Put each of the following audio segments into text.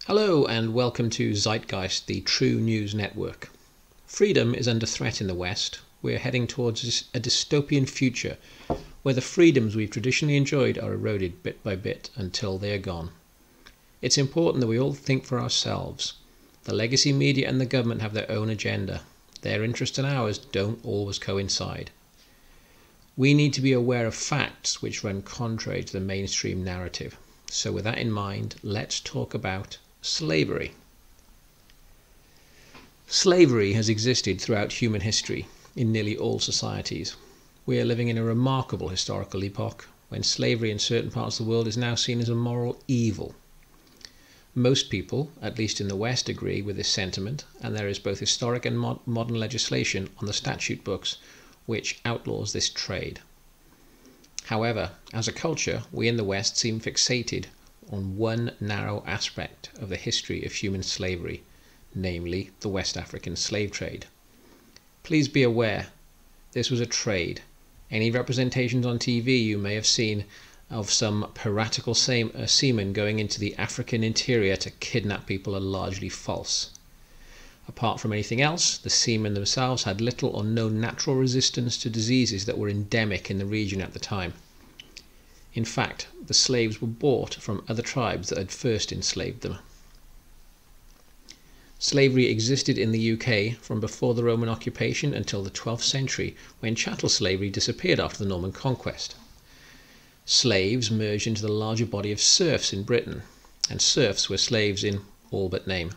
Hello and welcome to Zeitgeist, the true news network. Freedom is under threat in the West. We're heading towards a dystopian future where the freedoms we've traditionally enjoyed are eroded bit by bit until they are gone. It's important that we all think for ourselves. The legacy media and the government have their own agenda. Their interests and ours don't always coincide. We need to be aware of facts which run contrary to the mainstream narrative. So with that in mind, let's talk about slavery. Slavery has existed throughout human history in nearly all societies. We are living in a remarkable historical epoch when slavery in certain parts of the world is now seen as a moral evil. Most people, at least in the West, agree with this sentiment, and there is both historic and modern legislation on the statute books which outlaws this trade. However, as a culture, we in the West seem fixated on one narrow aspect of the history of human slavery, namely the West African slave trade. Please be aware, this was a trade. Any representations on TV you may have seen of some piratical seamen going into the African interior to kidnap people are largely false. Apart from anything else, the seamen themselves had little or no natural resistance to diseases that were endemic in the region at the time. In fact, the slaves were bought from other tribes that had first enslaved them. Slavery existed in the UK from before the Roman occupation until the 12th century, when chattel slavery disappeared after the Norman conquest. Slaves merged into the larger body of serfs in Britain, and serfs were slaves in all but name.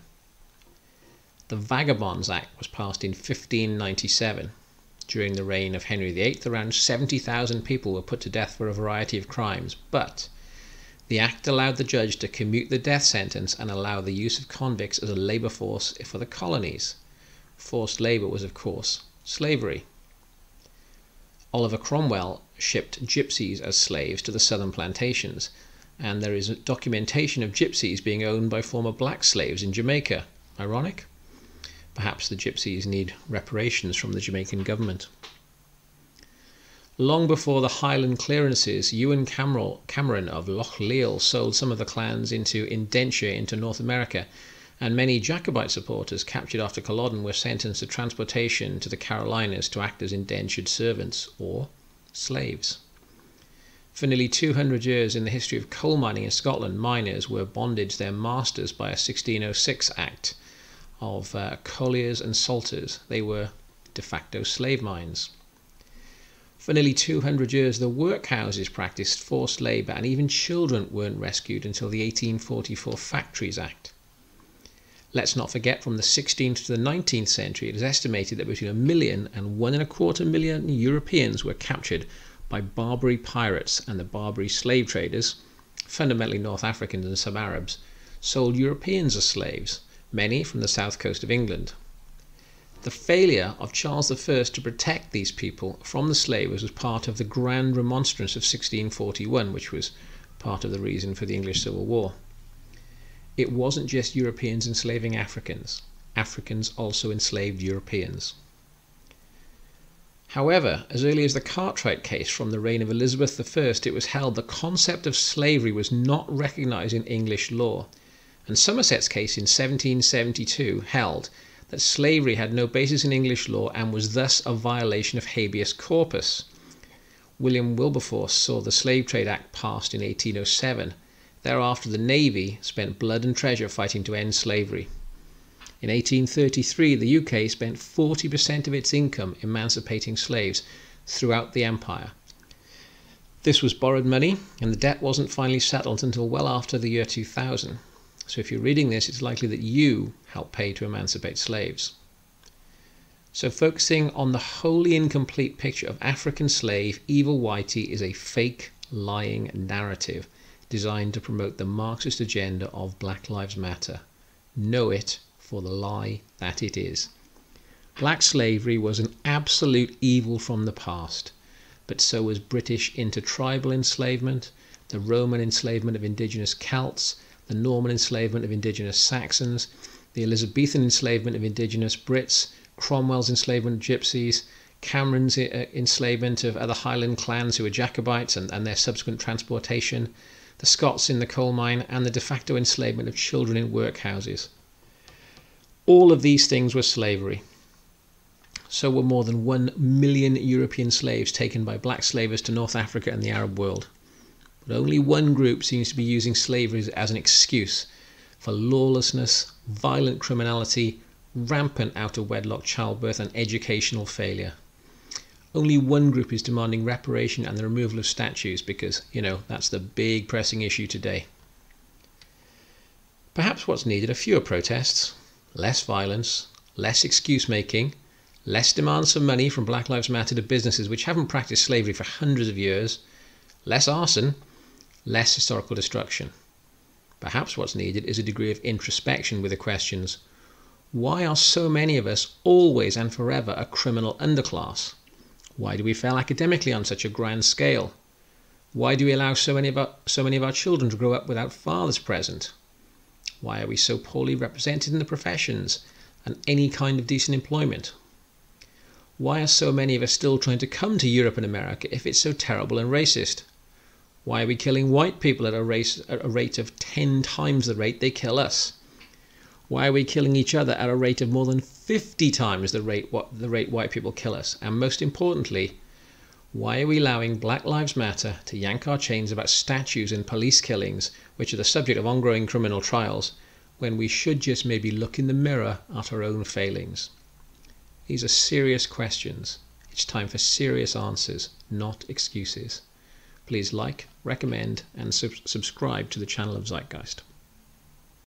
The Vagabonds Act was passed in 1597. During the reign of Henry VIII, around 70,000 people were put to death for a variety of crimes, but the act allowed the judge to commute the death sentence and allow the use of convicts as a labour force for the colonies. Forced labour was, of course, slavery. Oliver Cromwell shipped gypsies as slaves to the southern plantations, and there is documentation of gypsies being owned by former black slaves in Jamaica. Ironic? Perhaps the gypsies need reparations from the Jamaican government. Long before the Highland clearances, Ewan Cameron of Loch Leal sold some of the clans into Indenture into North America, and many Jacobite supporters captured after Culloden were sentenced to transportation to the Carolinas to act as indentured servants, or slaves. For nearly 200 years in the history of coal mining in Scotland, miners were bonded to their masters by a 1606 Act of colliers and salters. They were de facto slave mines. For nearly 200 years, the workhouses practiced forced labour, and even children weren't rescued until the 1844 Factories Act. Let's not forget, from the 16th to the 19th century, it is estimated that between 1 million and 1.25 million Europeans were captured by Barbary pirates, and the Barbary slave traders, fundamentally North Africans and some Arabs, sold Europeans as slaves, many from the south coast of England. The failure of Charles I to protect these people from the slavers was part of the Grand Remonstrance of 1641, which was part of the reason for the English Civil War. It wasn't just Europeans enslaving Africans. Africans also enslaved Europeans. However, as early as the Cartwright case from the reign of Elizabeth I, it was held the concept of slavery was not recognised in English law, and Somerset's case in 1772 held that slavery had no basis in English law and was thus a violation of habeas corpus. William Wilberforce saw the Slave Trade Act passed in 1807. Thereafter, the Navy spent blood and treasure fighting to end slavery. In 1833, the UK spent 40% of its income emancipating slaves throughout the empire. This was borrowed money, and the debt wasn't finally settled until well after the year 2000. So if you're reading this, it's likely that you helped pay to emancipate slaves. So focusing on the wholly incomplete picture of African slave, Evil Whitey is a fake, lying narrative designed to promote the Marxist agenda of Black Lives Matter. Know it for the lie that it is. Black slavery was an absolute evil from the past, but so was British intertribal enslavement, the Roman enslavement of indigenous Celts, the Norman enslavement of indigenous Saxons, the Elizabethan enslavement of indigenous Brits, Cromwell's enslavement of gypsies, Cameron's enslavement of other Highland clans who were Jacobites and their subsequent transportation, the Scots in the coal mine, and the de facto enslavement of children in workhouses. All of these things were slavery. So were more than 1 million European slaves taken by black slavers to North Africa and the Arab world. But only one group seems to be using slavery as an excuse for lawlessness, violent criminality, rampant out-of-wedlock childbirth, and educational failure. Only one group is demanding reparation and the removal of statues because, that's the big pressing issue today. Perhaps what's needed are fewer protests, less violence, less excuse-making, less demands for money from Black Lives Matter to businesses which haven't practiced slavery for hundreds of years, less arson, less historical destruction. Perhaps what's needed is a degree of introspection with the questions: why are so many of us always and forever a criminal underclass? Why do we fail academically on such a grand scale? Why do we allow so many of our children to grow up without fathers present? Why are we so poorly represented in the professions and any kind of decent employment? Why are so many of us still trying to come to Europe and America if it's so terrible and racist? Why are we killing white people at a rate of 10 times the rate they kill us? Why are we killing each other at a rate of more than 50 times the rate white people kill us? And most importantly, why are we allowing Black Lives Matter to yank our chains about statues and police killings, which are the subject of ongoing criminal trials, when we should just maybe look in the mirror at our own failings? These are serious questions. It's time for serious answers, not excuses. Please like, recommend, and subscribe to the channel of Zeitgeist.